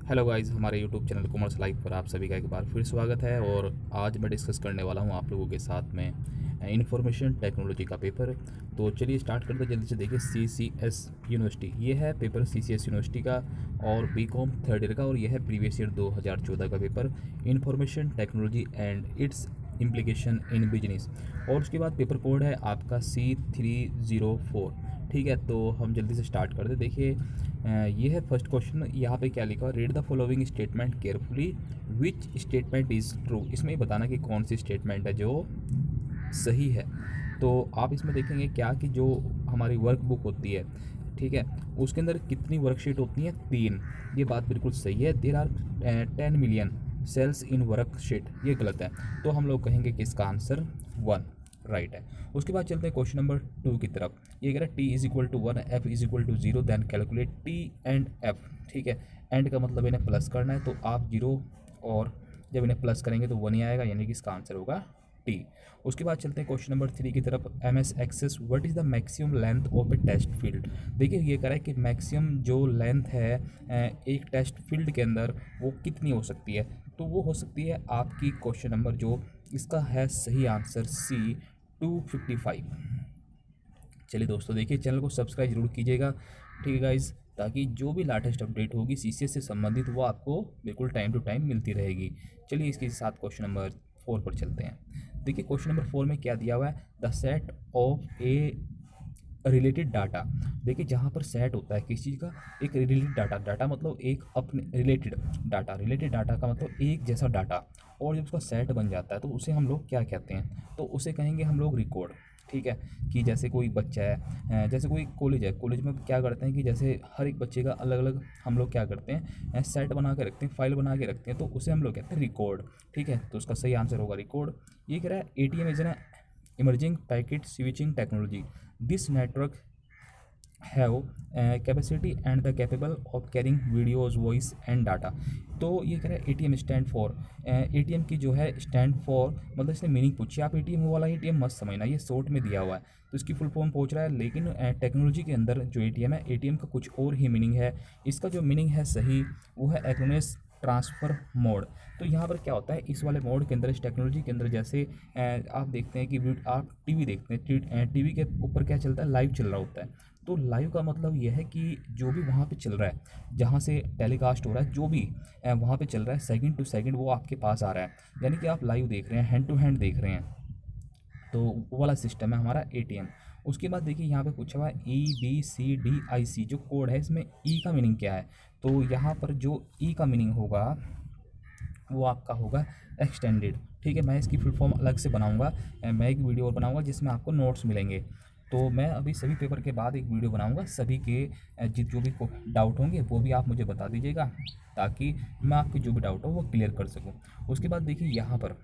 Hello guys, हमारे YouTube channel commerce live पर आप सभी का एक बार फिर स्वागत है। और आज मैं डिस्कस करने वाला हूं आप लोगों के साथ में इंफॉर्मेशन टेक्नोलॉजी का पेपर। तो चलिए स्टार्ट करते हैं जल्दी से। देखिए सीसीएस यूनिवर्सिटी, ये है पेपर सीसीएस यूनिवर्सिटी का और बीकॉम थर्ड ईयर का, और यह है प्रीवियस ईयर 2014 का paper, information technology and it's implication in business. और उसके बाद पेपर कोड है आपका C304। ठीक है, तो हम जल्दी से स्टार्ट करते। देखिए ये है फर्स्ट क्वेश्चन। यहाँ पे क्या लिखा है, read the following statement carefully, which statement is true. इसमें ये बताना कि कौन सी स्टेटमेंट है जो सही है। तो आप इसमें देखेंगे क्या कि जो हमारी वर्क बुक होती है, ठीक है, उसके अंदर कितनी वर्कशीट होती हैं, 3। ये बात बिल्कुल सही है। There are 10 million cells in worksheet, ये गलत है। तो हम लोग कहेंगे कि इसका आंसर 1 राइट है। उसके बाद चलते हैं क्वेश्चन नंबर 2 की तरफ। ये कह रहा है T is equal to 1, F is equal to 0, then calculate T and F. ठीक है, एंड का मतलब इन्हें प्लस करना है, तो आप 0 और जब इन्हें प्लस करेंगे तो 1 ही आएगा, यानी कि इसका आंसर होगा टी। उसके बाद चलते हैं क्वेश्चन नंबर 3 की तरफ। M S access, what is the maximum length of a test field. देखिए ये कह रहा है कि मैक्सिमम जो लेंथ है एक टेस्ट फील्ड के अंदर वो कितनी हो सकती है। तो वो हो सकती है आपकी क्वेश्चन नंबर जो इसका है सही आंसर C 255। चलिए दोस्तों, देखिए चैनल को सब्सक्राइब जरूर कीजिएगा, ठीक है गाइज, ताकि जो भी लेटेस्ट अपडेट होगी सीसीएस से संबंधित वो आपको बिल्कुल टाइम टू टाइम मिलती रहेगी। चलिए इसके साथ क्वेश्चन नंबर 4 पर चलते हैं। देखिए क्वेश्चन नंबर 4 में क्या दिया हुआ है, the set of A related data. देखिए जहाँ पर सेट होता है किस चीज़ का, एक रिलेटेड डाटा। डाटा मतलब एक अपने रिलेटेड डाटा, रिलेटेड डाटा का मतलब एक जैसा डाटा। और जब उसका सेट बन जाता है तो उसे हम लोग क्या कहते हैं, तो उसे कहेंगे हम लोग रिकॉर्ड। ठीक है, कि जैसे कोई बच्चा है, जैसे कोई कॉलेज है, कॉलेज में क्या करते हैं कि जैसे हर एक बच्चे का अलग अलग हम लोग क्या करते हैं, सेट बना के रखते हैं, फाइल बना के रखते हैं, तो उसे हम लोग कहते हैं रिकॉर्ड। ठीक है, तो उसका सही आंसर होगा रिकॉर्ड। ये कह रहा है ATM is an emerging packet switching technology. This network have capacity and the capable of carrying videos, voice and data. तो ये कह रहा है ATM स्टैंड फॉर, ATM की जो है स्टैंड फॉर मतलब इसने मीनिंग पूछी। आप ATM वाला ATM मत समझना, ये शॉर्ट में दिया हुआ है तो इसकी फुल फॉर्म पूछ रहा है। लेकिन टेक्नोलॉजी के अंदर जो ATM है, ATM का कुछ और ही मीनिंग है। इसका जो मीनिंग है सही वो है एक्नोनियस ट्रांसफ़र मोड। तो यहाँ पर क्या होता है इस वाले मोड के अंदर, इस टेक्नोलॉजी के अंदर, जैसे आप देखते हैं कि आप टीवी देखते हैं, टीवी के ऊपर क्या चलता है, लाइव चल रहा होता है। तो लाइव का मतलब यह है कि जो भी वहाँ पे चल रहा है, जहाँ से टेलीकास्ट हो रहा है, जो भी वहाँ पे चल रहा है सेकंड टू सेकंड वो आपके पास आ रहा है, यानी कि आप लाइव देख रहे हैं, हैंड टू हैंड देख रहे हैं। तो वो वाला सिस्टम है हमारा ATM। उसके बाद देखिए यहाँ पे पूछा हुआ है EBCDIC, जो कोड है इसमें E का मीनिंग क्या है। तो यहाँ पर जो E का मीनिंग होगा वो आपका होगा एक्सटेंडेड। ठीक है, मैं इसकी फुल फॉर्म अलग से बनाऊंगा, मैं एक वीडियो और बनाऊंगा जिसमें आपको नोट्स मिलेंगे। तो मैं अभी सभी पेपर के बाद एक वीडियो बनाऊंगा, सभी के जो भी डाउट होंगे वो भी आप मुझे बता दीजिएगा, ताकि मैं आपके जो भी डाउट हो वो क्लियर कर सकूं। उसके बाद देखिए यहाँ पर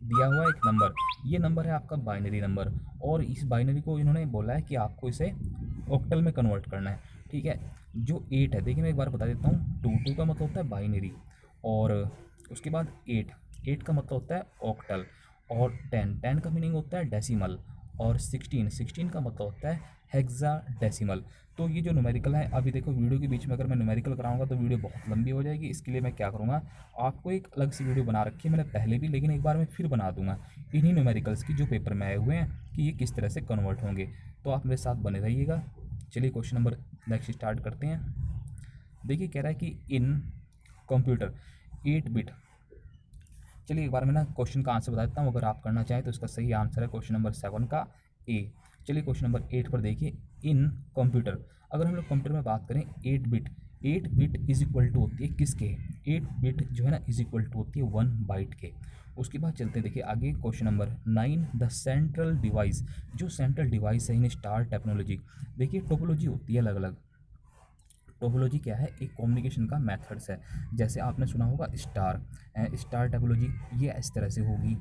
दिया हुआ एक नंबर, ये नंबर है आपका बाइनरी नंबर, और इस बाइनरी को इन्होंने बोला है कि आपको इसे ऑक्टल में कन्वर्ट करना है। ठीक है, जो 8 है, देखिए मैं एक बार बता देता हूँ। 2 का मतलब होता है बाइनरी, और उसके बाद 8 का मतलब होता है ऑक्टल, और 10 का मीनिंग होता है डेसिमल, और 16 का मतलब होता है हेक्साडेसिमल। तो ये जो न्यूमेरिकल है, अभी देखो वीडियो के बीच में अगर मैं न्यूमेरिकल कराऊंगा तो वीडियो बहुत लंबी हो जाएगी। इसके लिए मैं क्या करूँगा, आपको एक अलग सी वीडियो बना रखी है मैंने पहले भी, लेकिन एक बार मैं फिर बना दूंगा इन्हीं न्यूमेरिकल्स की जो पेपर में आए हुए हैं कि ये किस तरह से कन्वर्ट होंगे। तो आप मेरे साथ बने रहिएगा। चलिए क्वेश्चन नंबर नेक्स्ट स्टार्ट करते हैं। देखिए कह रहा है कि इन कंप्यूटर 8 बिट। चलिए एक बार मैं ना क्वेश्चन का आंसर बता देता हूँ, अगर आप करना चाहें तो इसका सही आंसर है क्वेश्चन नंबर 7 का A। चलिए क्वेश्चन नंबर 8 पर देखिए, इन कंप्यूटर, अगर हम लोग कंप्यूटर में बात करें 8 bit, 8 bit is equal to होती है किसके, 8 बिट जो है ना इज इक्वल टू होती है 1 बाइट के। उसके बाद चलते हैं देखिए आगे question number 9, the central device. जो सेंट्रल डिवाइस है इन स्टार टेक्नोलॉजी, देखिए टोपोलॉजी होती है अलग अलग। टोपोलॉजी क्या है, एक कम्युनिकेशन का मेथड्स है। जैसे आपने सुना होगा स्टार टोपोलॉजी, ये इस तरह से होगी।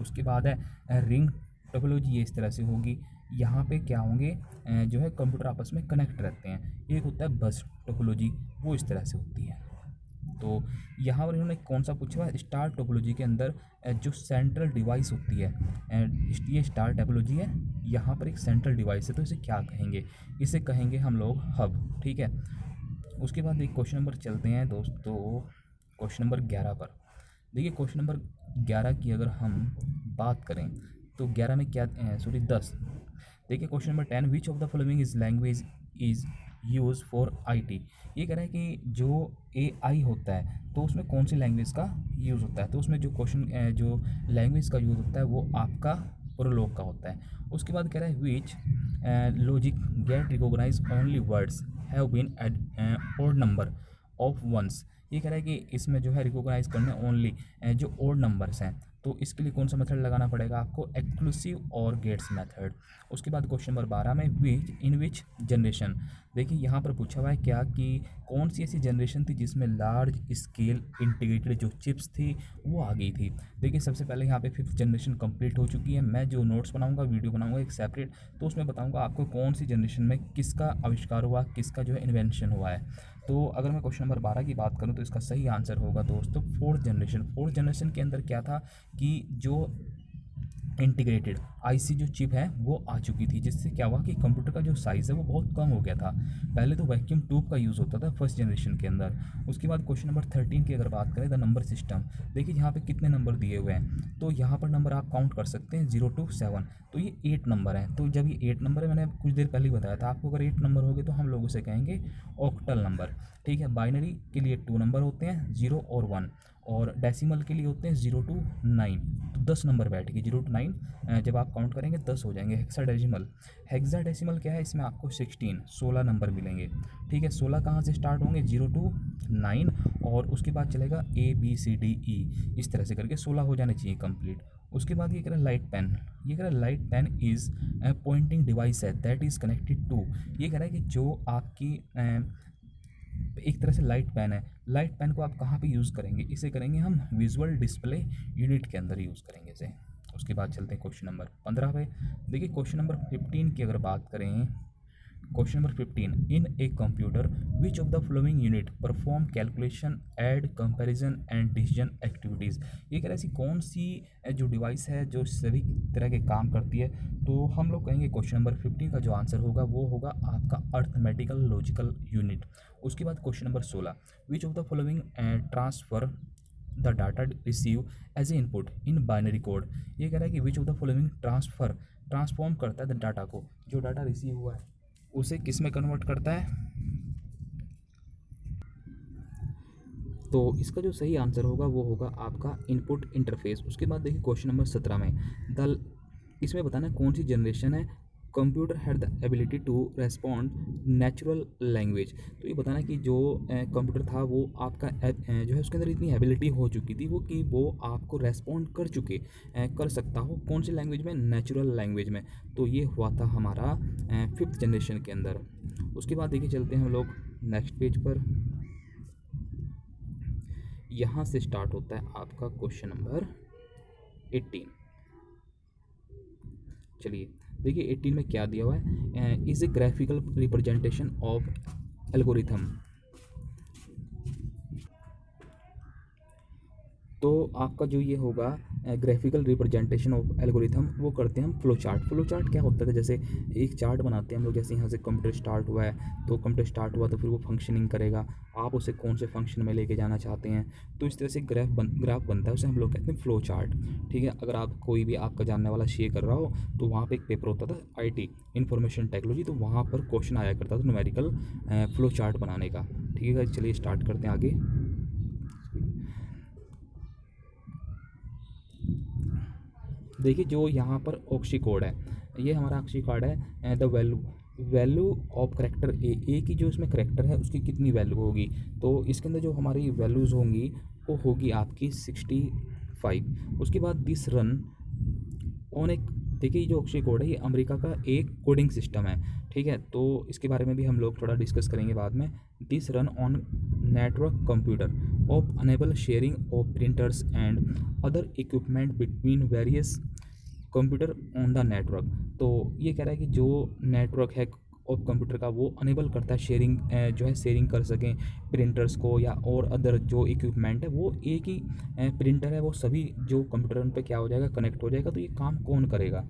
उसके बाद है रिंग टोपोलॉजी, ये इस तरह से होगी। यहाँ पे क्या होंगे, जो है कंप्यूटर आपस में कनेक्ट रहते हैं। एक होता है बस टोपोलॉजी, वो इस तरह से होती है। तो यहाँ पर इन्होंने कौन सा पूछा है, स्टार टोपोलॉजी के अंदर जो सेंट्रल डिवाइस होती है, ये स्टार टोपोलॉजी है, यहाँ पर एक सेंट्रल डिवाइस है, तो इसे क्या कहेंगे, इसे कहेंगे हम लोग हब। ठीक है, उसके बाद एक क्वेश्चन नंबर चलते हैं दोस्तों, क्वेश्चन नंबर 11 पर। देखिए क्वेश्चन नंबर 11 की अगर हम बात करें तो 11 में क्या, सॉरी 10। देखिए question number 10, which of the following is language is use for IT। ये कह रहा है कि जो AI होता है तो उसमें कौन सी लैंग्वेज का यूज़ होता है। तो उसमें जो क्वेश्चन जो लैंग्वेज का यूज़ होता है वो आपका प्रोलॉग का होता है। उसके बाद कह रहा है which logic gate recognize only words have been odd number of ones. ये कह रहा है कि इसमें जो है रिकॉग्नाइज करने ओनली जो ओड नंबर्स हैं, तो इसके लिए कौन सा मेथड लगाना पड़ेगा आपको, एक्सक्लूसिव और गेट्स मेथड। उसके बाद क्वेश्चन नंबर 12 में विच इन विच जनरेशन। देखिए यहाँ पर पूछा हुआ है क्या कि कौन सी ऐसी जनरेशन थी जिसमें लार्ज स्केल इंटीग्रेटेड जो चिप्स थी वो आ गई थी। देखिए सबसे पहले यहाँ पे 5th जनरेशन कंप्लीट हो चुकी है। मैं जो नोट्स बनाऊंगा, वीडियो बनाऊंगा एक सेपरेट, तो उसमें बताऊंगा आपको कौन सी जनरेशन में किसका आविष्कार हुआ, किसका जो है इन्वेंशन हुआ है। तो अगर मैं क्वेश्चन नंबर 12 की बात करूं तो इसका सही आंसर होगा दोस्तों 4th जनरेशन। 4th जनरेशन के अंदर क्या था कि जो इंटीग्रेटेड IC जो चिप है वो आ चुकी थी, जिससे क्या हुआ कि कंप्यूटर का जो साइज़ है वो बहुत कम हो गया था। पहले तो वैक्यूम ट्यूब का यूज़ होता था 1st जनरेशन के अंदर। उसके बाद क्वेश्चन नंबर 13 की अगर बात करें द नंबर सिस्टम। देखिए यहाँ पे कितने नंबर दिए हुए हैं, तो यहाँ पर नंबर आप काउंट कर सकते हैं 0 to 7। तो ये 8 नंबर हैं। तो जब ये 8 नंबर है, मैंने कुछ देर पहले ही बताया था आपको, अगर 8 नंबर हो गए तो हम लोग उसे कहेंगे ऑक्टल नंबर। ठीक है, बाइनरी के लिए 2 नंबर होते हैं 0 और 1, और डेसिमल के लिए होते हैं 0 to 9। तो 10 नंबर बैठ गए 0 to 9, जब आप काउंट करेंगे 10 हो जाएंगे। हेक्साडेसिमल, हेक्साडेसिमल क्या है, इसमें आपको 16 नंबर मिलेंगे। ठीक है, 16 कहाँ से स्टार्ट होंगे, 0 to 9, और उसके बाद चलेगा ABCDE, इस तरह से करके 16 हो जाने चाहिए कंप्लीट। उसके बाद ये कह रहा है लाइट पेन। ये कह रहा है light pen is pointing device है दैट इज़ कनेक्टेड टू। ये कह रहा है कि जो आपकी एक तरह से लाइट पेन है, लाइट पेन को आप कहाँ पे यूज़ करेंगे, इसे करेंगे हम विजुअल डिस्प्ले यूनिट के अंदर यूज़ करेंगे इसे। उसके बाद चलते हैं क्वेश्चन नंबर 15 पे। देखिए क्वेश्चन नंबर 15 की अगर बात करें, question number 15, in a computer which of the following unit perform calculation add comparison and decision activities. ये कह रहा है ऐसी कौन सी जो डिवाइस है जो सभी तरह के काम करती है। तो हम लोग कहेंगे क्वेश्चन नंबर 15 का जो आंसर होगा वो होगा आपका अर्थमेटिकल लॉजिकल यूनिट। उसके बाद question number 16, which of the following transfer the data receive as a input in binary code. ये कह रहा है कि which of the following transform करता है द डाटा को, जो डाटा रिसीव हुआ है उसे किस में कन्वर्ट करता है। तो इसका जो सही आंसर होगा वो होगा आपका इनपुट इंटरफेस। उसके बाद देखिए क्वेश्चन नंबर 17 में द, इसमें बताना है कौन सी जनरेशन है computer had the ability to respond natural language. तो ये बताना कि जो कंप्यूटर था वो आपका जो है उसके अंदर इतनी एबिलिटी हो चुकी थी वो कि वो आपको रेस्पॉन्ड कर सकता हो कौन सी लैंग्वेज में, नेचुरल लैंग्वेज में। तो ये हुआ था हमारा 5th जनरेशन के अंदर। उसके बाद देखिए चलते हैं हम लोग नेक्स्ट पेज पर। यहाँ से स्टार्ट होता है आपका क्वेश्चन नंबर 18। चलिए देखिए 18 में क्या दिया हुआ है, is a graphical representation of algorithm. तो आपका जो ये होगा ग्राफिकल रिप्रेजेंटेशन ऑफ एल्गोरिथम, वो करते हैं हम फ्लो चार्ट। फ्लो चार्ट क्या होता है, जैसे एक चार्ट बनाते हैं हम लोग, जैसे यहाँ से कंप्यूटर स्टार्ट हुआ है तो कंप्यूटर स्टार्ट हुआ तो फिर वो फंक्शनिंग करेगा, आप उसे कौन से फंक्शन में लेके जाना चाहते हैं। तो इस तरह से ग्राफ बनता है, उसे हम लोग कहते हैं फ्लो चार्ट। ठीक है, अगर आप कोई भी आपका जानने वाला शेयर कर रहा हो तो वहाँ पर एक पेपर होता था IT इंफॉर्मेशन टेक्नोलॉजी, तो वहाँ पर क्वेश्चन आया करता था न्यूमेरिकल फ्लो चार्ट बनाने का। ठीक है, चलिए स्टार्ट करते हैं आगे। देखिए जो यहाँ पर ऑक्सी कोड है, ये हमारा ऑक्सी कोड है द वैल्यू ऑफ करेक्टर ए की जो इसमें करेक्टर है उसकी कितनी वैल्यू होगी। तो इसके अंदर जो हमारी वैल्यूज़ होंगी वो होगी आपकी 65। उसके बाद दिस रन ऑन एक, देखिए जो ऑक्सी कोड है ये अमेरिका का एक कोडिंग सिस्टम है। ठीक है, तो इसके बारे में भी हम लोग थोड़ा डिस्कस करेंगे बाद में। This run on network computer of enable sharing of printers and other equipment between various computer on the network. तो ये कह रहा है कि जो नेटवर्क है ऑफ कंप्यूटर का वो अनेबल करता है शेयरिंग, जो है शेयरिंग कर सकें प्रिंटर्स को या और अदर जो इक्विपमेंट है। वो एक ही प्रिंटर है, वो सभी जो कंप्यूटर उन पर क्या हो जाएगा, कनेक्ट हो जाएगा। तो ये काम कौन करेगा,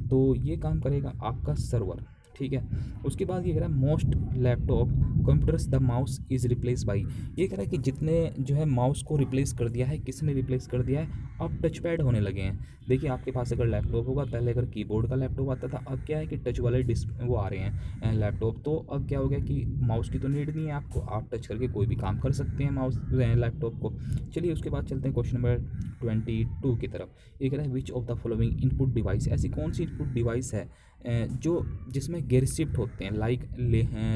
तो ये काम करेगा आपका सर्वर। ठीक है। उसके बाद ये कह रहा है most laptop computers the mouse is replace by, ये कह रहा है कि जितने जो है माउस को रिप्लेस कर दिया है, किसने रिप्लेस कर दिया है, अब टच पैड होने लगे हैं। देखिए आपके पास अगर लैपटॉप होगा, पहले अगर कीबोर्ड का लैपटॉप आता था, अब क्या है कि टच वाले वो आ रहे हैं लैपटॉप। तो अब क्या हो गया कि माउस की तो नीड नहीं है आपको, आप टच करके कोई भी काम कर सकते हैं माउस लैपटॉप को। चलिए उसके बाद चलते हैं क्वेश्चन नंबर 22 की तरफ। ये कह रहा है which of the following input device, ऐसी कौन सी इनपुट डिवाइस है जो जिसमें गेयर शिफ्ट होते हैं, लाइक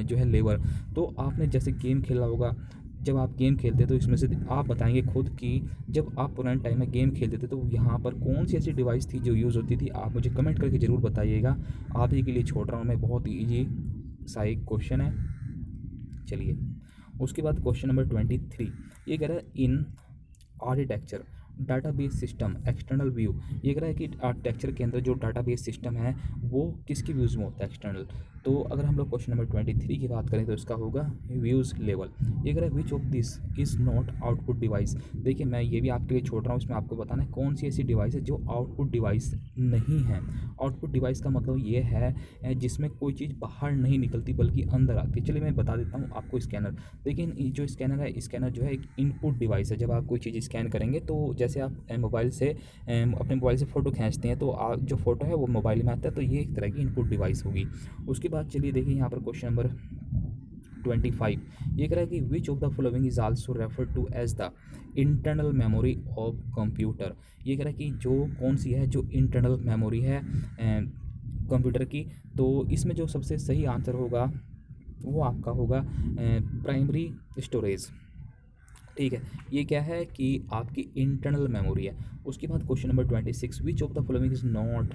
जो है लेवर। तो आपने जैसे गेम खेला होगा, जब आप गेम खेलते तो इसमें से आप बताएंगे खुद कि जब आप पुराने टाइम में गेम खेलते थे तो यहाँ पर कौन सी ऐसी डिवाइस थी जो यूज़ होती थी, आप मुझे कमेंट करके ज़रूर बताइएगा। आप ही के लिए छोड़ रहा हूँ मैं, बहुत ही ईजी सा एक क्वेश्चन है। चलिए उसके बाद क्वेश्चन नंबर 23, ये कह रहा है इन architecture database system external view, ये कह रहा है कि आर्किटेक्चर के अंदर जो डाटाबेस सिस्टम है वो किसके व्यूज़ में होता है, एक्सटर्नल। तो अगर हम लोग क्वेश्चन नंबर 23 की बात करें तो इसका होगा व्यूज़ लेवल। ये कह रहा है which of this is not output device. देखिए मैं ये भी आपके लिए छोड़ रहा हूँ, इसमें आपको बताना है कौन सी ऐसी डिवाइस है जो आउटपुट डिवाइस नहीं है। आउटपुट डिवाइस का मतलब ये है जिसमें कोई चीज़ बाहर नहीं निकलती बल्कि अंदर आती है। चलिए मैं बता देता हूँ आपको स्कैनर। लेकिन जो स्कैनर है, स्कैनर जो है एक इनपुट डिवाइस है। जब आप कोई चीज़ स्कैन करेंगे तो जैसे आप मोबाइल से अपने मोबाइल से फ़ोटो खींचते हैं तो जो फ़ोटो है वो मोबाइल में आता है, तो ये एक तरह की इनपुट डिवाइस होगी। उसके बाद चलिए देखिए यहाँ पर क्वेश्चन नंबर 25, ये कह रहा है कि which of the following is also refer to as the internal memory of computer. ये कह रहा है कि जो कौन सी है जो इंटरनल मेमोरी है कंप्यूटर की। तो इसमें जो सबसे सही आंसर होगा वो आपका होगा प्राइमरी स्टोरेज। ठीक है, ये क्या है कि आपकी इंटरनल मेमोरी है। उसके बाद question number 26, which of the following is not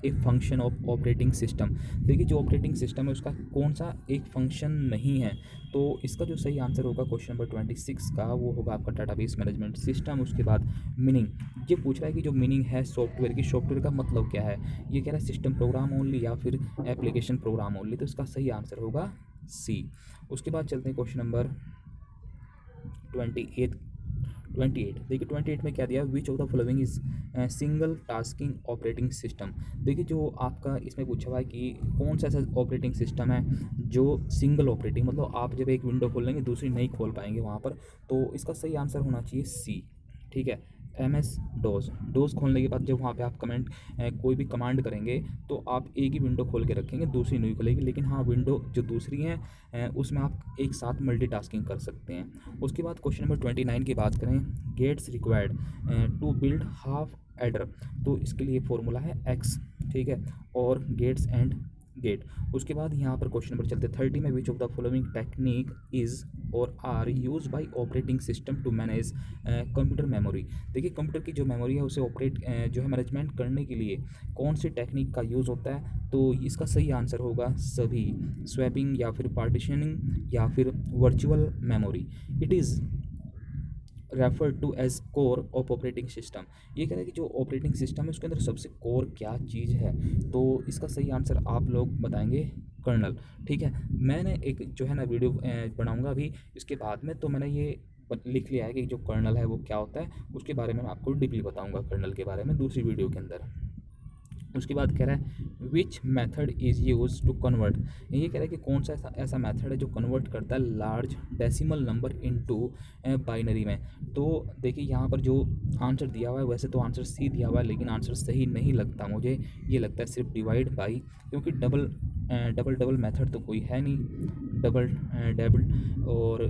a function of operating system. देखिए जो ऑपरेटिंग सिस्टम है उसका कौन सा एक फंक्शन नहीं है। तो इसका जो सही आंसर होगा क्वेश्चन नंबर 26 का वो होगा आपका डाटाबेस मैनेजमेंट सिस्टम। उसके बाद मीनिंग, ये पूछ रहा है कि जो मीनिंग है सॉफ्टवेयर की, सॉफ्टवेयर का मतलब क्या है। ये कह रहा है सिस्टम प्रोग्राम ओनली या फिर एप्लीकेशन प्रोग्राम ओनली, तो इसका सही आंसर होगा सी। उसके बाद चलते हैं क्वेश्चन नंबर 28। देखिए 28 में क्या दिया, which of the following is single tasking operating system. देखिए जो आपका इसमें पूछा हुआ है कि कौन सा ऐसा ऑपरेटिंग सिस्टम है जो सिंगल ऑपरेटिंग, मतलब आप जब एक विंडो खोल लेंगे दूसरी नहीं खोल पाएंगे वहाँ पर। तो इसका सही आंसर होना चाहिए सी। ठीक है, MS डोज खोलने के बाद जब वहाँ पे आप कोई भी कमांड करेंगे तो आप एक ही विंडो खोल के रखेंगे, दूसरी नहीं खोलेगी। लेकिन हाँ विंडो जो दूसरी हैं उसमें आप एक साथ मल्टीटास्किंग कर सकते हैं। उसके बाद क्वेश्चन नंबर 29 की बात करें, gates required to build half adder. तो इसके लिए फॉर्मूला है एक्स। ठीक है, और गेट्स एंड गेट। उसके बाद यहाँ पर क्वेश्चन नंबर चलते 30 में, which of the following technique is और are used by operating system to manage computer memory. देखिए कंप्यूटर की जो मेमोरी है उसे ऑपरेट जो है मैनेजमेंट करने के लिए कौन सी टेक्निक का यूज़ होता है। तो इसका सही आंसर होगा सभी, स्वैपिंग या फिर पार्टीशनिंग या फिर virtual memory. It is refer to as core of operating system. ये कह रहा है कि जो ऑपरेटिंग सिस्टम है उसके अंदर सबसे कोर क्या चीज़ है। तो इसका सही आंसर आप लोग बताएंगे कर्नल। ठीक है, मैंने एक जो है ना वीडियो बनाऊंगा अभी इसके बाद में, तो मैंने ये लिख लिया है कि जो कर्नल है वो क्या होता है, उसके बारे में मैं आपको डीपली बताऊंगा कर्नल के बारे में दूसरी वीडियो के अंदर। उसके बाद कह रहा है which method is use to convert. ये कह रहा है कि कौन सा ऐसा मेथड है जो कन्वर्ट करता है large decimal number into binary में। तो देखिए यहाँ पर जो आंसर दिया हुआ है वैसे तो आंसर सी दिया हुआ है, लेकिन आंसर सही नहीं लगता मुझे। ये लगता है सिर्फ डिवाइड बाई, क्योंकि डबल मेथड तो कोई है नहीं, डबल डबल, और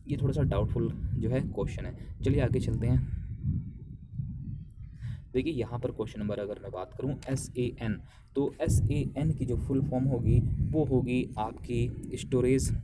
ये थोड़ा सा डाउटफुल जो है क्वेश्चन है। चलिए आगे चलते हैं। देखिए यहाँ पर क्वेश्चन नंबर अगर मैं बात करूँ SAN, तो SAN की जो फुल फॉर्म होगी वो होगी आपकी स्टोरेज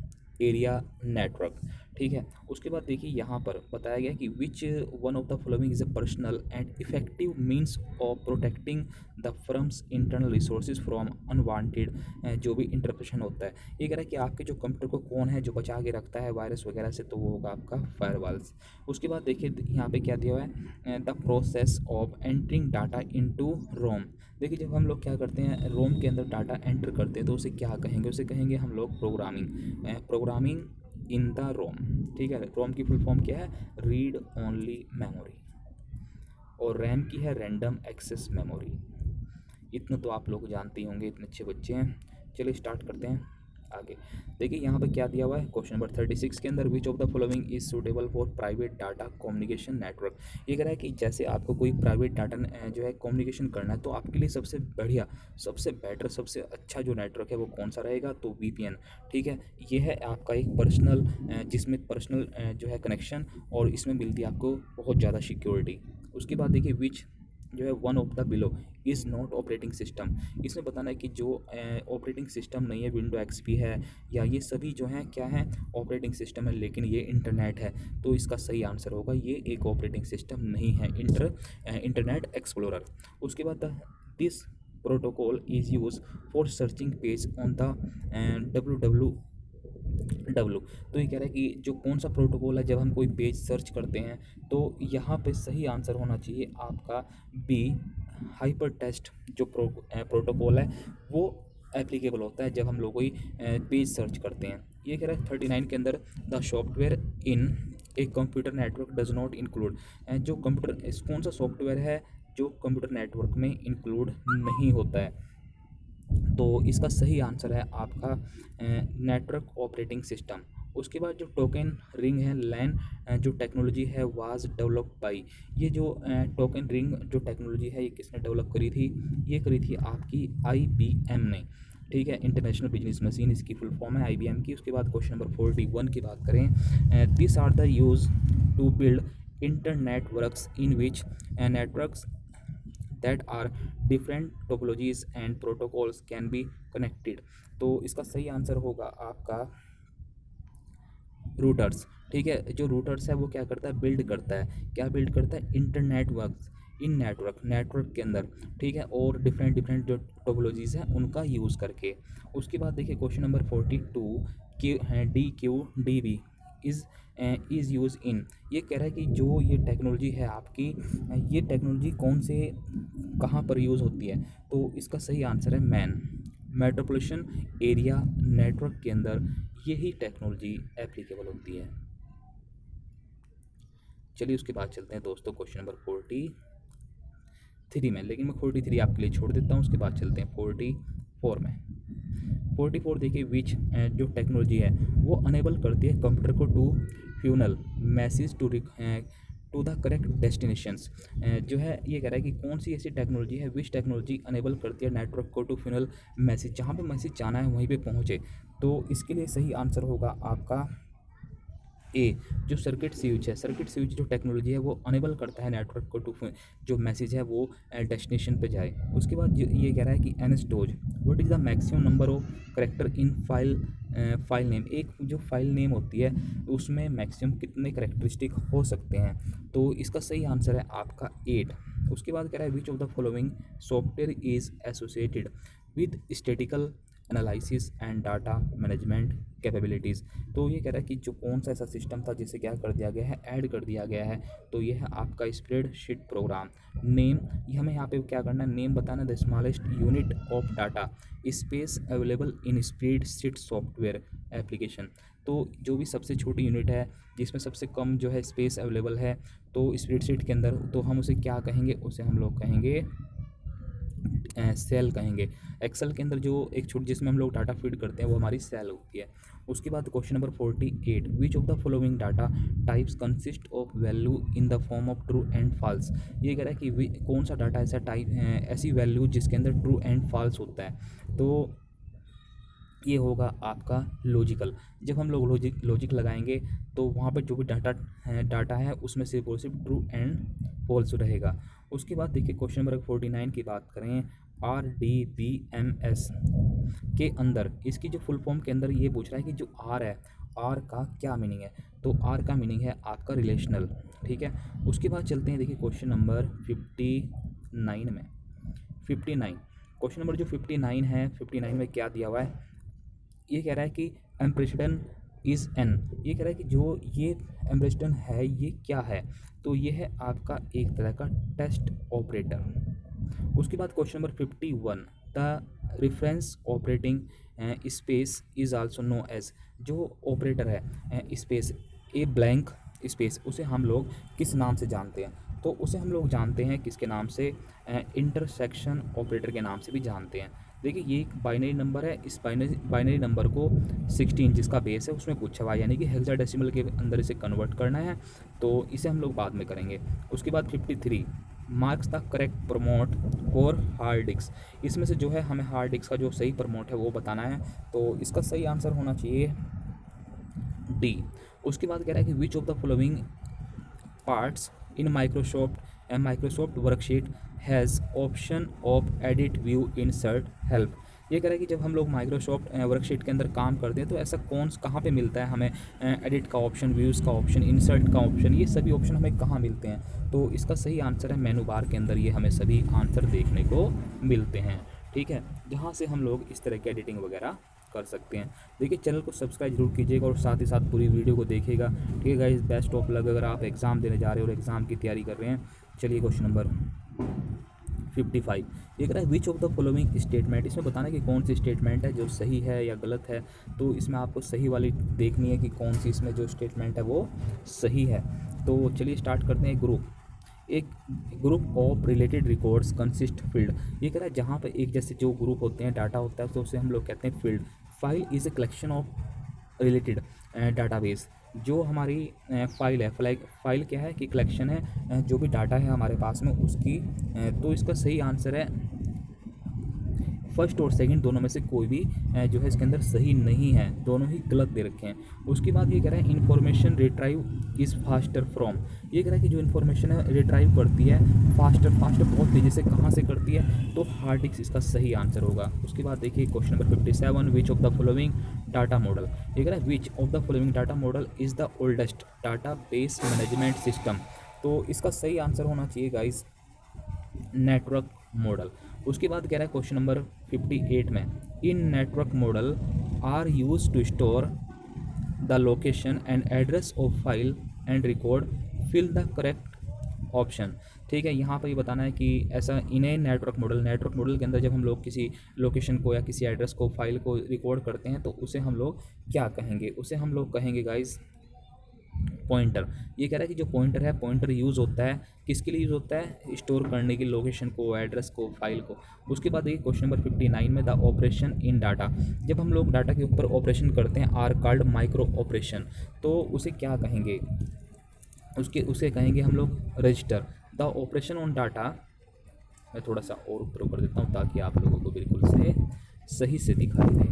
एरिया नेटवर्क। ठीक है, उसके बाद देखिए यहाँ पर बताया गया कि which one of the following is a personal and effective means of protecting the firms internal resources from unwanted जो भी इंटरप्रेशन होता है। ये कह रहा है कि आपके जो कंप्यूटर को कौन है जो बचा के रखता है वायरस वगैरह से, तो वो होगा आपका फायरवॉल्स। उसके बाद देखिए यहाँ पे क्या दिया हुआ है, the process of entering data into ROM. देखिए जब हम लोग क्या करते हैं रोम के अंदर डाटा एंटर करते हैं तो उसे क्या कहेंगे, उसे कहेंगे हम लोग प्रोग्रामिंग इन द रोम। ठीक है, रोम की फुल फॉर्म क्या है, रीड ओनली मेमोरी, और रैम की है रैंडम एक्सेस मेमोरी। इतना तो आप लोग जानते ही होंगे, इतने अच्छे बच्चे हैं। चलिए स्टार्ट करते हैं आगे। देखिए यहाँ पे क्या दिया हुआ है क्वेश्चन नंबर 36 के अंदर, which of the following is suitable for private data communication network. ये कह रहा है कि जैसे आपको कोई प्राइवेट डाटा जो है कम्युनिकेशन करना है, तो आपके लिए सबसे बढ़िया, सबसे बेटर, सबसे अच्छा जो नेटवर्क है वो कौन सा रहेगा, तो वीपीएन। ठीक है, ये है आपका एक पर्सनल, जिसमें पर्सनल जो है कनेक्शन, और इसमें मिलती है आपको बहुत ज़्यादा सिक्योरिटी। उसके बाद देखिए विच जो है one of the below is not operating system. इसमें बताना है कि जो ऑपरेटिंग सिस्टम नहीं है, विंडो एक्सपी है, या ये सभी जो हैं क्या है, ऑपरेटिंग सिस्टम है, लेकिन ये इंटरनेट है। तो इसका सही आंसर होगा ये एक ऑपरेटिंग सिस्टम नहीं है, इंटरनेट एक्सप्लोरर। उसके बाद this protocol is use for searching page on the W. तो ये कह रहा है कि जो कौन सा प्रोटोकॉल है जब हम कोई पेज सर्च करते हैं, तो यहाँ पे सही आंसर होना चाहिए आपका बी, हाइपर टेक्स्ट जो प्रोटोकॉल है वो एप्लीकेबल होता है जब हम लोग कोई पेज सर्च करते हैं। ये कह रहा है 39 के अंदर, the software in a computer network does not include. जो कंप्यूटर, कौन सा सॉफ्टवेयर है जो कंप्यूटर नेटवर्क में इंक्लूड नहीं होता है, तो इसका सही आंसर है आपका नेटवर्क ऑपरेटिंग सिस्टम। उसके बाद जो टोकन रिंग है लैन जो टेक्नोलॉजी है वाज डेवलप बाई। ये जो टोकन रिंग जो टेक्नोलॉजी है ये किसने डेवलप करी थी, ये करी थी आपकी IBM ने। ठीक है, इंटरनेशनल बिजनेस मशीन इसकी फुल फॉर्म है IBM की। उसके बाद क्वेश्चन नंबर 41 की बात करें, this are the use to build internet works in which networks that are different topologies and protocols can be connected। तो इसका सही आंसर होगा आपका रूटर्स। ठीक है, जो रूटर्स है वो क्या करता है, बिल्ड करता है, क्या बिल्ड करता है, इंटरनेट वर्क्स इन नेटवर्क के अंदर। ठीक है, और डिफरेंट डिफरेंट जो टोपोलॉजीज़ हैं उनका यूज़ करके। उसके बाद देखिए question number 42, DQDB is use in. ये कह रहा है कि जो ये टेक्नोलॉजी है आपकी, ये टेक्नोलॉजी कौन से कहाँ पर यूज़ होती है, तो इसका सही आंसर है मैन, मेट्रोपॉलिटन एरिया नेटवर्क के अंदर यही टेक्नोलॉजी एप्लीकेबल होती है। चलिए उसके बाद चलते हैं दोस्तों क्वेश्चन नंबर 43 में, लेकिन मैं 43 आपके लिए छोड़ देता हूँ। उसके बाद चलते हैं 44 में। 44 देखिए विच जो टेक्नोलॉजी है वो अनेबल करती है कंप्यूटर को to funnel message to the correct destinations. जो है ये कह रहा है कि कौन सी ऐसी टेक्नोलॉजी है, विच टेक्नोलॉजी अनेबल करती है नेटवर्क को टू फ्यूनल मैसेज, जहाँ पे मैसेज जाना है वहीं पे पहुँचे। तो इसके लिए सही आंसर होगा आपका ए, जो सर्किट स्विच है, सर्किट स्विच जो टेक्नोलॉजी है वो अनेबल करता है नेटवर्क को टू जो मैसेज है वो डेस्टिनेशन पे जाए। उसके बाद ये कह रहा है कि NSDOS what is the maximum number of character in file name. एक जो फाइल नेम होती है उसमें मैक्सिमम कितने करेक्टरिस्टिक हो सकते हैं, तो इसका सही आंसर है आपका 8। उसके बाद कह रहा है which of the following software is associated with statistical analysis and data management capabilities. तो ये कह रहा है कि जो कौन सा ऐसा सिस्टम था जिसे क्या कर दिया गया है, ऐड कर दिया गया है, तो ये है आपका स्प्रेडशीट प्रोग्राम। नेम, ये हमें यहाँ पे क्या करना है, नेम बताना, the smallest unit of data space available in spreadsheet software application. तो जो भी सबसे छोटी यूनिट है जिसमें सबसे कम जो है स्पेस अवेलेबल है, तो स्प्रेडशीट के अंदर, तो हम उसे क्या कहेंगे, उसे हम लोग कहेंगे सेल कहेंगे। एक्सेल के अंदर जो एक छोटी जिसमें हम लोग डाटा फीड करते हैं वो हमारी सेल होती है। उसके बाद question number 48, which of the following data types consist of value in the form of true and false. ये कह रहा है कि कौन सा डाटा ऐसा टाइप ऐसी वैल्यू जिसके अंदर ट्रू एंड फॉल्स होता है, तो ये होगा आपका लॉजिकल। जब हम लोग लॉजिक लगाएंगे तो वहाँ पर जो भी डाटा है उसमें सिर्फ और सिर्फ ट्रू एंड फॉल्स रहेगा। उसके बाद देखिए क्वेश्चन नंबर 49 की बात करें, RDBMS के अंदर इसकी जो फुल फॉर्म के अंदर ये पूछ रहा है कि जो R है, R का क्या मीनिंग है, तो R का मीनिंग है आपका रिलेशनल। ठीक है, उसके बाद चलते हैं देखिए क्वेश्चन नंबर 59 में। 59 क्वेश्चन नंबर जो 59 है, 59 में क्या दिया हुआ है, ये कह रहा है कि एम्प्रेसिडन इज़ एन। ये कह रहा है कि जो ये एम्प्रेसिडन है ये क्या है, तो ये है आपका एक तरह का टेस्ट ऑपरेटर। उसके बाद question number 51, the reference operating space is also known as. जो ऑपरेटर है स्पेस, ए ब्लैंक स्पेस, उसे हम लोग किस नाम से जानते हैं, तो उसे हम लोग जानते हैं किसके नाम से, इंटरसेक्शन ऑपरेटर के नाम से भी जानते हैं। देखिए ये एक बाइनरी नंबर है, इस बाइनरी नंबर को 16 जिसका बेस है उसमें पूछा हुआ है, यानी कि हेक्साडेसिमल के अंदर इसे कन्वर्ट करना है, तो इसे हम लोग बाद में करेंगे। उसके बाद 53 marks the correct promote for hard disk. इसमें से जो है हमें हार्ड डिस्क का जो सही प्रमोट है वो बताना है, तो इसका सही आंसर होना चाहिए डी। उसके बाद कह रहा है कि which of the following parts in Microsoft worksheet has option of edit view insert help. ये कह रहा है कि जब हम लोग माइक्रोसॉफ्ट वर्कशीट के अंदर काम करते हैं तो ऐसा कहाँ पे मिलता है हमें एडिट का ऑप्शन, व्यूज़ का ऑप्शन, इंसर्ट का ऑप्शन, ये सभी ऑप्शन हमें कहाँ मिलते हैं। तो इसका सही आंसर है मेनू बार के अंदर, ये हमें सभी आंसर देखने को मिलते हैं। ठीक है, जहाँ से हम लोग इस तरह की एडिटिंग वगैरह कर सकते हैं। देखिए चैनल को सब्सक्राइब जरूर कीजिएगा और साथ ही साथ पूरी वीडियो को देखिएगा। ठीक है गाइस, बेस्ट ऑफ लक अगर आप एग्ज़ाम देने जा रहे हो और एग्ज़ाम की तैयारी कर रहे हैं। चलिए क्वेश्चन नंबर 55 ये कह रहा है which of the following statement. इसमें बताना है कि कौन सी स्टेटमेंट है जो सही है या गलत है, तो इसमें आपको सही वाली देखनी है कि कौन सी इसमें जो स्टेटमेंट है वो सही है। तो चलिए स्टार्ट करते हैं। एक group of related records consist field. ये कह रहा है जहाँ पर एक जैसे जो ग्रुप होते हैं, डाटा होता है, तो उसे हम लोग कहते हैं field. File is a collection of related database. जो हमारी फाइल है, फाइल क्या है कि कलेक्शन है जो भी डाटा है हमारे पास में उसकी। तो इसका सही आंसर है फर्स्ट और सेकंड, दोनों में से कोई भी जो है इसके अंदर सही नहीं है, दोनों ही गलत दे रखे हैं। उसके बाद ये कह रहा है information retrieve is faster from. ये कह रहा है कि जो इन्फॉर्मेशन है रिट्राइव करती है फास्टर बहुत तेज़ी से, कहाँ से करती है, तो हार्ड डिस्क इसका सही आंसर होगा। उसके बाद देखिए question number 57 which of the following data model. ये कह रहा है which of the following data model is the oldest data base management system. तो इसका सही आंसर होना चाहिए गाइस नेटवर्क मॉडल। उसके बाद कह रहा है क्वेश्चन नंबर 58 में in network model are used to store the location and address of file and record, fill the correct option. ठीक है, यहाँ पर ये बताना है कि ऐसा इन्हें नेटवर्क मॉडल के अंदर जब हम लोग किसी लोकेशन को या किसी एड्रेस को, फाइल को रिकॉर्ड करते हैं तो उसे हम लोग क्या कहेंगे, उसे हम लोग कहेंगे गाइस पॉइंटर। ये कह रहा है कि जो पॉइंटर है, पॉइंटर यूज़ होता है किसके लिए यूज़ होता है, स्टोर करने की लोकेशन को, एड्रेस को, फाइल को। उसके बाद देखिए क्वेश्चन नंबर 59 में द ऑपरेशन इन डाटा। जब हम लोग डाटा के ऊपर ऑपरेशन करते हैं आर कॉल्ड माइक्रो ऑपरेशन, तो उसे क्या कहेंगे, उसे कहेंगे हम लोग register. The operation on data, मैं थोड़ा सा और ऊपर कर देता हूँ ताकि आप लोगों को बिल्कुल से सही से दिखाई दे।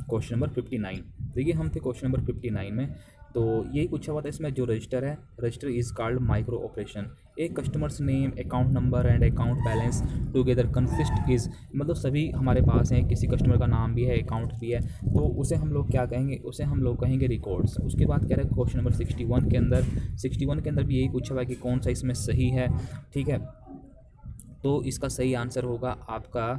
क्वेश्चन नंबर 59 देखिए, हम थे क्वेश्चन नंबर 59 में, तो यही पूछा हुआ था इसमें जो रजिस्टर है, register is called micro operation. एक customers name, account number and account balance together consist is, मतलब सभी हमारे पास हैं, किसी कस्टमर का नाम भी है, अकाउंट भी है, तो उसे हम लोग क्या कहेंगे, उसे हम लोग कहेंगे रिकॉर्ड्स। उसके बाद कह रहे हैं क्वेश्चन नंबर 61 के अंदर भी यही पूछा हुआ है कि कौन सा इसमें सही है। ठीक है, तो इसका सही आंसर होगा आपका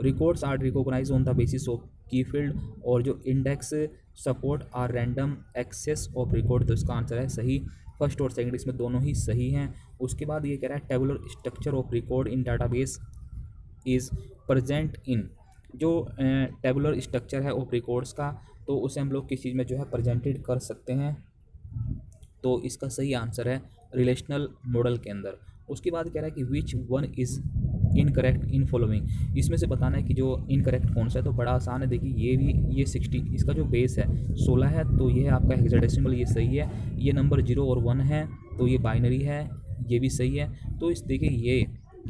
records are recognise on the basis of key field, और जो index support are random access of record, तो इसका आंसर है सही। फर्स्ट और सेकंड इसमें दोनों ही सही हैं। उसके बाद ये कह रहा है tabular structure of record in database is present in. जो टेबुलर स्ट्रक्चर है ऑफ रिकॉर्ड्स का, तो उसे हम लोग किस चीज़ में जो है प्रेजेंटेड कर सकते हैं, तो इसका सही आंसर है रिलेशनल मॉडल के अंदर। उसके बाद कह रहा है कि which one is incorrect in following. इसमें से बताना है कि जो इनकरेक्ट कौन सा है, तो बड़ा आसान है। देखिए ये 60, इसका जो बेस है 16 है, तो ये है आपका हेक्साडेसिमल, ये सही है। ये नंबर 0 और 1 है, तो ये बाइनरी है, ये भी सही है। तो इस देखिए ये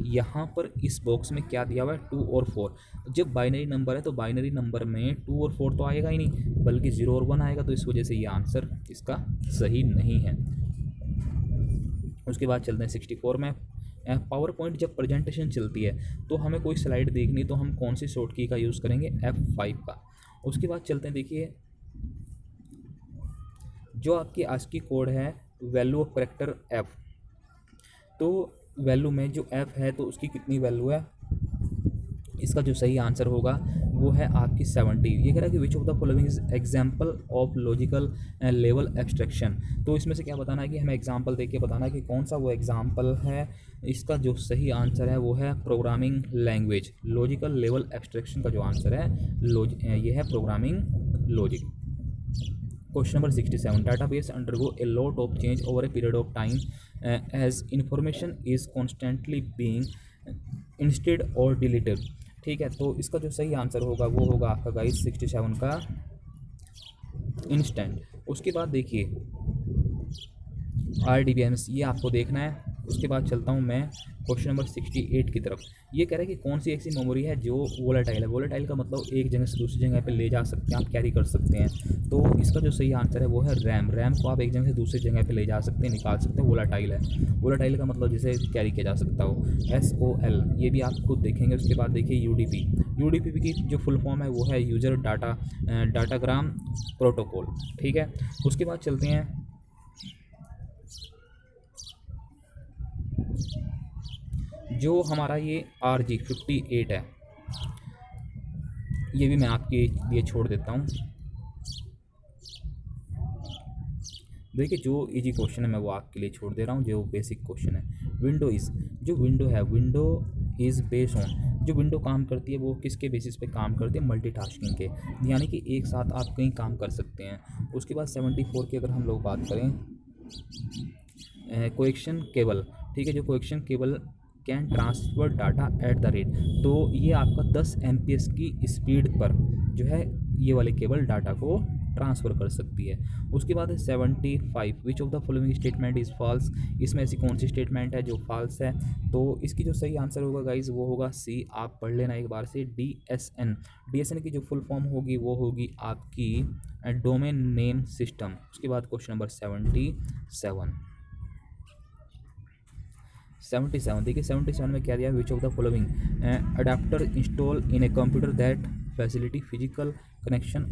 यहाँ पर इस बॉक्स में क्या दिया हुआ है 2 और 4। जब बाइनरी नंबर है तो बाइनरी नंबर में 2 और 4 तो आएगा ही नहीं, बल्कि 0 और 1 आएगा, तो इस वजह से ये आंसर इसका सही नहीं है। उसके बाद चलते हैं 64 में। पावर पॉइंट जब प्रेजेंटेशन चलती है तो हमें कोई स्लाइड देखनी, तो हम कौन सी शॉर्ट की का यूज़ करेंगे, F5 का। उसके बाद चलते हैं, देखिए जो आपकी ASCII कोड है वैल्यू ऑफ करेक्टर F, तो वैल्यू में जो F है तो उसकी कितनी वैल्यू है, इसका जो सही आंसर होगा वो है आपकी 70। ये कह रहा है कि which of the following is example of logical level abstraction. तो इसमें से क्या बताना है कि हमें एग्जाम्पल देख के बताना है कि कौन सा वो एग्जाम्पल है। इसका जो सही आंसर है वो है programming language. Logical level abstraction का जो आंसर है ये है programming logic. Question number 67. Database undergo a lot of change over a period of time as information is constantly being instead or deleted. ठीक है, तो इसका जो सही आंसर होगा वो होगा आपका गाइस 67 का इंस्टेंट। उसके बाद देखिए RDBMS ये आपको देखना है। उसके बाद चलता हूँ मैं क्वेश्चन नंबर 68 की तरफ। ये कह रहा है कि कौन सी ऐसी मेमोरी है जो वोलेटाइल है। वोलेटाइल का मतलब एक जगह से दूसरी जगह पे ले जा सकते हैं, आप कैरी कर सकते हैं। तो इसका जो सही आंसर है वो है रैम। रैम को आप एक जगह से दूसरी जगह पे ले जा सकते हैं, निकाल सकते हैं, वोलेटाइल है। वोलेटाइल का मतलब जिसे कैरी किया जा सकता हो, SOL। ये भी आप खुद देखेंगे। उसके बाद देखिए UDP। UDP की जो फुल फॉर्म है वो है यूजर डाटाग्राम प्रोटोकॉल। ठीक है, उसके बाद चलते हैं जो हमारा ये RG58 है, ये भी मैं आपके लिए छोड़ देता हूँ। देखिए जो इजी क्वेश्चन है मैं वो आपके लिए छोड़ दे रहा हूँ, जो बेसिक क्वेश्चन है। विंडो इज़, जो विंडो है, विंडो इज़ बेस्ड ऑन, जो विंडो काम करती है वो किसके बेसिस पे काम करती है, मल्टीटास्किंग के, यानी कि एक साथ आप कई काम कर सकते हैं। उसके बाद 74 की अगर हम लोग बात करें, कोएक्शन केबल। ठीक है, जो coaxial cable can transfer data at the rate, तो ये आपका 10 MPS की स्पीड पर जो है ये वाली केबल डाटा को ट्रांसफ़र कर सकती है। उसके बाद है 75, which of the following statement is false. इसमें ऐसी कौन सी स्टेटमेंट है जो फॉल्स है, तो इसकी जो सही आंसर होगा गाइज वो होगा C। आप पढ़ लेना एक बार से। DSN की जो फुल फॉर्म होगी वो होगी आपकी डोमेन नेम सिस्टम। उसके बाद क्वेश्चन नंबर 77 देखिए 77 में क्या दिया, which of the following adapter install in a computer that facility physical connection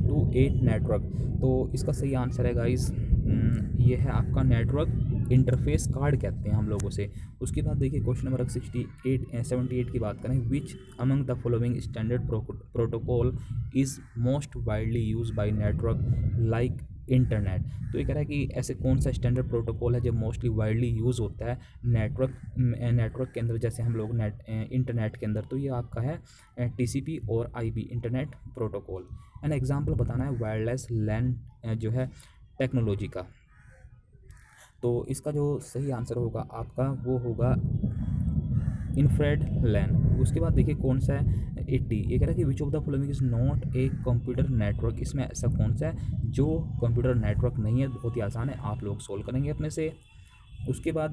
to a network. तो इसका सही आंसर है गाइस ये है आपका नेटवर्क इंटरफेस कार्ड कहते हैं हम लोग उसे। उसके बाद देखिए क्वेश्चन नंबर 78 की बात करें, which among the following standard protocol is most widely use by network like internet. तो ये कह रहा है कि ऐसे कौन सा स्टैंडर्ड प्रोटोकॉल है जो मोस्टली वाइडली यूज़ होता है नेटवर्क के अंदर, जैसे हम लोग इंटरनेट के अंदर। तो ये आपका है TCP और IP internet protocol. An example बताना है वायरलेस लैन जो है टेक्नोलॉजी का। तो इसका जो सही आंसर होगा आपका वो होगा इन्फ्रारेड लैन। उसके बाद देखिए कौन सा है 80। ये कह रहा है कि which of the following is not a computer network. इसमें ऐसा कौन सा है जो कंप्यूटर नेटवर्क नहीं है। बहुत ही आसान है, आप लोग सोल्व करेंगे अपने से। उसके बाद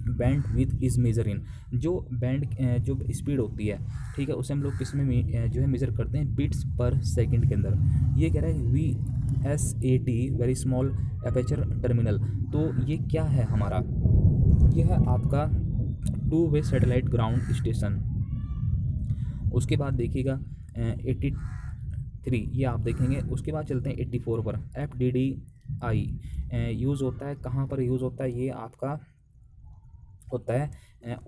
बैंडविड्थ इज़ मेजर इन, जो जो स्पीड होती है, ठीक है, उसे हम लोग किस में जो है मेज़र करते हैं, बिट्स पर सेकंड के अंदर। ये कह रहा है VSAT very small aperture terminal. तो ये क्या है हमारा, ये है आपका 2 वे सैटेलाइट ग्राउंड स्टेशन। उसके बाद देखिएगा 83 ये आप देखेंगे। उसके बाद चलते हैं 84 पर। FDDI यूज़ होता है कहाँ पर यूज़ होता है, ये आपका होता है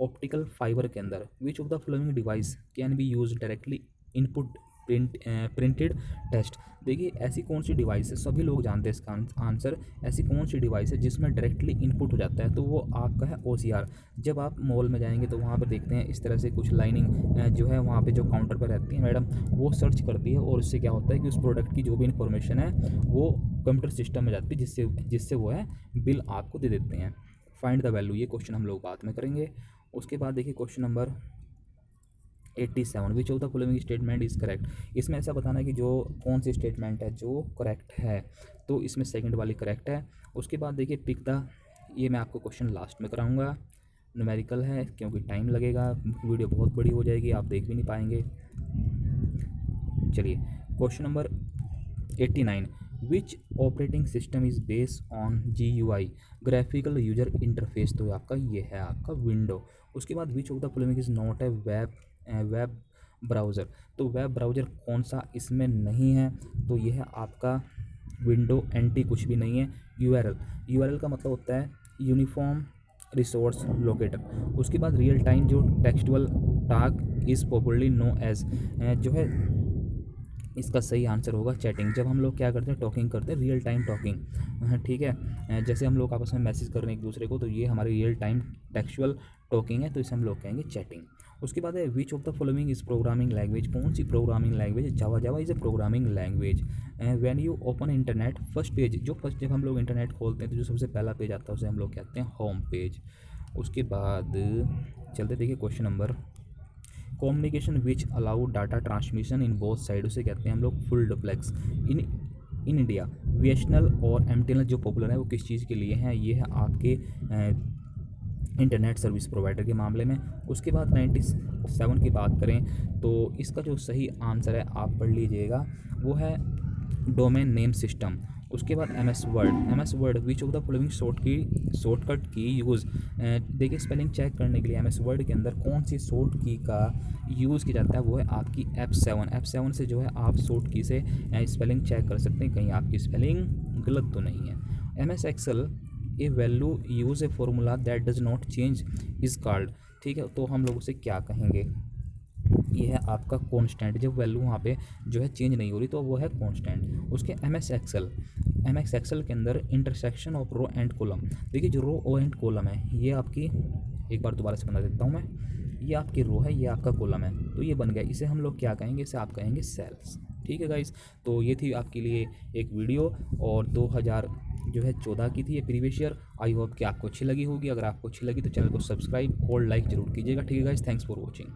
ऑप्टिकल फाइबर के अंदर। Which of the following device can be use directly input printed test. देखिए ऐसी कौन सी डिवाइस है, सभी लोग जानते हैं इसका आंसर। ऐसी कौन सी डिवाइस है जिसमें डायरेक्टली इनपुट हो जाता है, तो वो आपका है OCR। जब आप मॉल में जाएंगे तो वहाँ पर देखते हैं इस तरह से कुछ लाइनिंग जो है वहाँ पे जो काउंटर पर रहती है मैडम, वो सर्च करती है और उससे क्या होता है कि उस प्रोडक्ट की जो भी इन्फॉर्मेशन है वो कंप्यूटर सिस्टम में जाती है, जिससे वो है बिल आपको दे देते हैं। फाइंड द वैल्यू, ये क्वेश्चन हम लोग बाद में करेंगे। उसके बाद देखिए question number 87, which of the following statement is correct. इसमें ऐसा बताना है कि जो कौन सी स्टेटमेंट है जो करेक्ट है, तो इसमें सेकंड वाली करेक्ट है। उसके बाद देखिए पिक द, ये मैं आपको क्वेश्चन लास्ट में कराऊंगा, न्यूमेरिकल है क्योंकि टाइम लगेगा, वीडियो बहुत बड़ी हो जाएगी, आप देख भी नहीं पाएंगे। चलिए question number 89, which operating system is based on GUI graphical user interface. तो आपका ये है आपका विंडो। उसके बाद विच of the following is not a web browser. तो वेब ब्राउज़र कौन सा इसमें नहीं है, तो ये है आपका विंडो NT, कुछ भी नहीं है। URL का मतलब होता है यूनिफॉर्म रिसोर्स लोकेटर। उसके बाद रियल टाइम जो textual talk is popularly known as, जो है इसका सही आंसर होगा चैटिंग। जब हम लोग क्या करते हैं, टॉकिंग करते हैं, रियल टाइम टॉकिंग, ठीक है, जैसे हम लोग आपस में मैसेज कर रहे हैं एक दूसरे को, तो ये हमारी रियल टाइम टेक्सचुअल टॉकिंग है, तो इसे हम लोग कहेंगे चैटिंग। उसके बाद है which of the following is programming language, कौन सी programming language, Java, Java is a programming language. When you open internet first page, जब हम लोग इंटरनेट खोलते हैं तो जो सबसे पहला पेज आता है उसे हम लोग कहते हैं होम पेज। उसके बाद चलते देखिए question number, communication which allow data transmission in both side, उसे कहते हैं हम लोग full duplex. In India BSNL और एमटीएनएल जो पॉपुलर है वो किस चीज़ के लिए हैं, ये है आपके इंटरनेट सर्विस प्रोवाइडर के मामले में। उसके बाद 97 की बात करें तो इसका जो सही आंसर है आप पढ़ लीजिएगा, वो है डोमेन नेम सिस्टम। उसके बाद M S word which of the following shortcut key use, देखिए स्पेलिंग चेक करने के लिए एम एस वर्ड के अंदर कौन सी शॉर्ट की का यूज़ किया जाता है, वो है आपकी F7 से जो है आप शॉर्ट की से स्पेलिंग चेक कर सकते हैं कहीं आपकी स्पेलिंग गलत तो नहीं है। M S Excel a value use a formula that does not change is called, ठीक है, तो हम लोग उसे क्या कहेंगे, ये है आपका कांस्टेंट, जब वैल्यू वहाँ पे जो है चेंज नहीं हो रही तो वो है कांस्टेंट। उसके एम एस एक्सेल के अंदर intersection of row and column, देखिए जो रो एंड कॉलम है ये आपकी, एक बार दोबारा से बना देता हूँ मैं, ये आपकी रो है, ये आपका कॉलम है, तो ये बन गया, इसे हम लोग क्या कहेंगे, इसे आप कहेंगे सेल्स। ठीक है गाइस, तो ये थी आपके लिए एक वीडियो और 2014 की थी ये प्रीवियस ईयर। आई होप कि आपको अच्छी लगी होगी, अगर आपको अच्छी लगी तो चैनल को सब्सक्राइब और लाइक जरूर कीजिएगा। ठीक है गाइस, थैंक्स फॉर वॉचिंग।